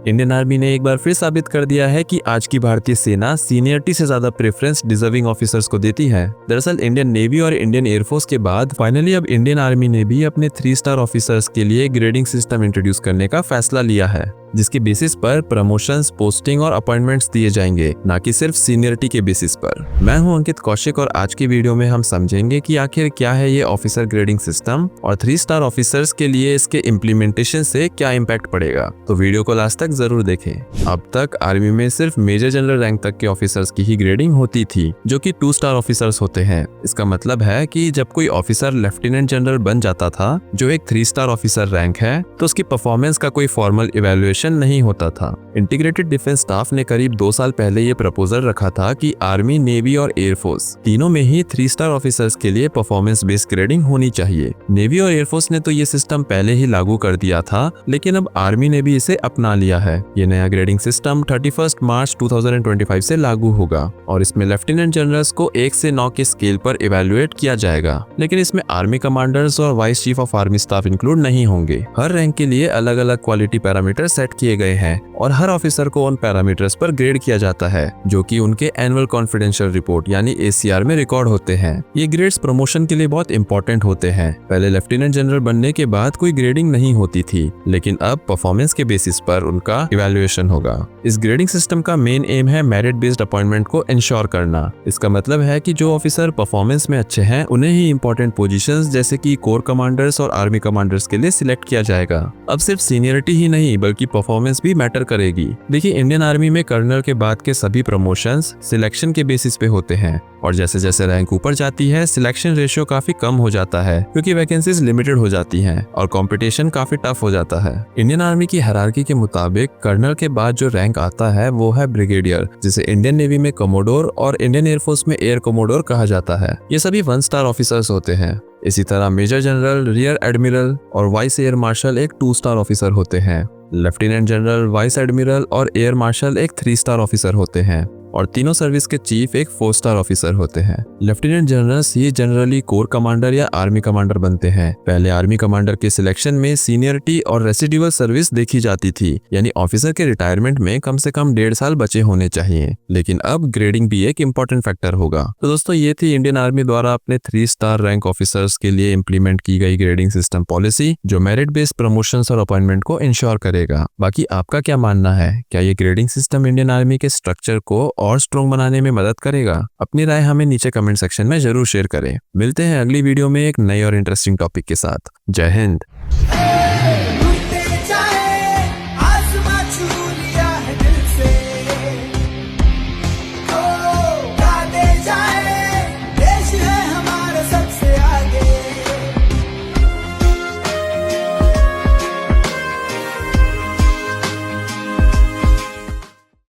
Indian army ने एक बार फिर साबित कर दिया है कि आज की भारतीय सेना सीनियरिटी से ज्यादा प्रेफरेंस डिजर्विंग ऑफिसर्स को देती है। दरअसल इंडियन नेवी और इंडियन एयरफोर्स के बाद फाइनली अब इंडियन आर्मी ने भी अपने 3 स्टार ऑफिसर्स के लिए ग्रेडिंग सिस्टम इंट्रोड्यूस करने का फैसला लिया है, जिसके बेसिस पर प्रमोशंस, पोस्टिंग और अपॉइंटमेंट्स दिए जाएंगे, ना कि सिर्फ सीनियरिटी के बेसिस पर। मैं हूं अंकित कौशिक और आज की वीडियो में हम समझेंगे कि आखिर क्या है ये ऑफिसर ग्रेडिंग सिस्टम और 3 स्टार ऑफिसर्स के लिए इसके इम्प्लीमेंटेशन से क्या इम्पैक्ट पड़ेगा। तो वीडियो को लास्ट तक जरूर देखें। अब तक आर्मी में सिर्फ मेजर जनरल रैंक तक के ऑफिसर्स की ही ग्रेडिंग होती थी, जो कि 2 स्टार ऑफिसर्स होते हैं। इसका मतलब है कि जब कोई ऑफिसर लेफ्टिनेंट जनरल बन जाता था, जो एक 3 स्टार ऑफिसर रैंक है, तो उसकी परफॉर्मेंस का कोई फॉर्मल इवैल्यूएशन नहीं होता था। इंटीग्रेटेड डिफेंस स्टाफ ने करीब 2 साल पहले ये प्रपोजल रखा था कि आर्मी, नेवी और एयरफोर्स तीनों में ही 3 स्टार ऑफिसर्स के लिए परफॉर्मेंस बेस्ड ग्रेडिंग होनी चाहिए। नेवी और एयरफोर्स ने तो ये सिस्टम पहले ही लागू कर दिया था, लेकिन अब आर्मी ने भी इसे अपना लिया है। ये नया ग्रेडिंग सिस्टम 31 मार्च 2025 से लागू होगा और इसमें लेफ्टिनेंट जनरल्स को 1 से 9 के स्केल पर इवैल्यूएट किया जाएगा, लेकिन इसमें आर्मी कमांडर्स और vice chief of army staff include नहीं होंगे। हर रैंक के लिए अलग अलग क्वालिटी पैरामीटर सेट किए गए हैं और हर ऑफिसर को उन पैरामीटर्स पर ग्रेड किया जाता है, जो कि उनके एनुअल कॉन्फिडेंशियल रिपोर्ट यानी ACR में रिकॉर्ड होते हैं। ये ग्रेड्स प्रमोशन के लिए बहुत इंपॉर्टेंट होते हैं। पहले लेफ्टिनेंट जनरल बनने के बाद कोई ग्रेडिंग नहीं होती थी, लेकिन अब परफॉर्मेंस के बेसिस पर उनका इवैल्यूएशन होगा। इस ग्रेडिंग सिस्टम का मेन एम है मेरिट बेस्ड अपॉइंटमेंट को इंश्योर करना। इसका मतलब है कि जो ऑफिसर परफॉर्मेंस में अच्छे हैं, उन्हें ही इंपॉर्टेंट पोजीशंस जैसे कि कोर कमांडर्स और आर्मी कमांडर्स के लिए सिलेक्ट किया जाएगा। अब सिर्फ सीनियरिटी ही नहीं बल्कि परफॉर्मेंस भी मैटर करेगी। देखिए, इंडियन आर्मी में कर्नल के बाद के सभी प्रमोशंस सिलेक्शन के बेसिस पे होते हैं और जैसे जैसे रैंक ऊपर जाती है, सिलेक्शन रेशियो काफी कम हो जाता है क्योंकि वैकेंसीज लिमिटेड हो जाती हैं और कंपटीशन काफी टफ हो जाता है। इंडियन आर्मी की हायरार्की के मुताबिक कर्नल के बाद जो रैंक आता है वो है ब्रिगेडियर, जिसे इंडियन नेवी में कमोडोर और इंडियन एयरफोर्स में एयर कमोडोर कहा जाता है। ये सभी 1 स्टार ऑफिसर्स होते हैं। इसी तरह मेजर जनरल, रियर एडमिरल और वाइस एयर मार्शल एक 2 स्टार ऑफिसर होते हैं। लेफ्टिनेंट जनरल, वाइस एडमिरल और एयर मार्शल एक 3 स्टार ऑफिसर होते हैं और तीनों सर्विस के चीफ एक 4 स्टार ऑफिसर होते हैं। लेफ्टिनेंट जनरल्स ये जनरली कोर कमांडर या आर्मी कमांडर बनते हैं। पहले आर्मी कमांडर के सिलेक्शन में सीनियरिटी और रेसिडुअल सर्विस देखी जाती थी, यानी ऑफिसर के रिटायरमेंट में कम से कम 1.5 साल बचे होने चाहिए, लेकिन अब ग्रेडिंग भी एक इंपॉर्टेंट फैक्टर होगा। तो दोस्तों, ये थी इंडियन आर्मी द्वारा अपने 3 स्टार रैंक ऑफिसर्स के लिए इम्प्लीमेंट की गई ग्रेडिंग सिस्टम पॉलिसी, जो मेरिट बेस्ड प्रमोशंस और अपॉइंटमेंट को इंश्योर करेगा। बाकी आपका क्या मानना है? क्या ये ग्रेडिंग सिस्टम इंडियन आर्मी के स्ट्रक्चर को और स्ट्रॉन्ग बनाने में मदद करेगा? अपनी राय हमें नीचे कमेंट सेक्शन में जरूर शेयर करें। मिलते हैं अगली वीडियो में एक नई और इंटरेस्टिंग टॉपिक के साथ। जय हिंद।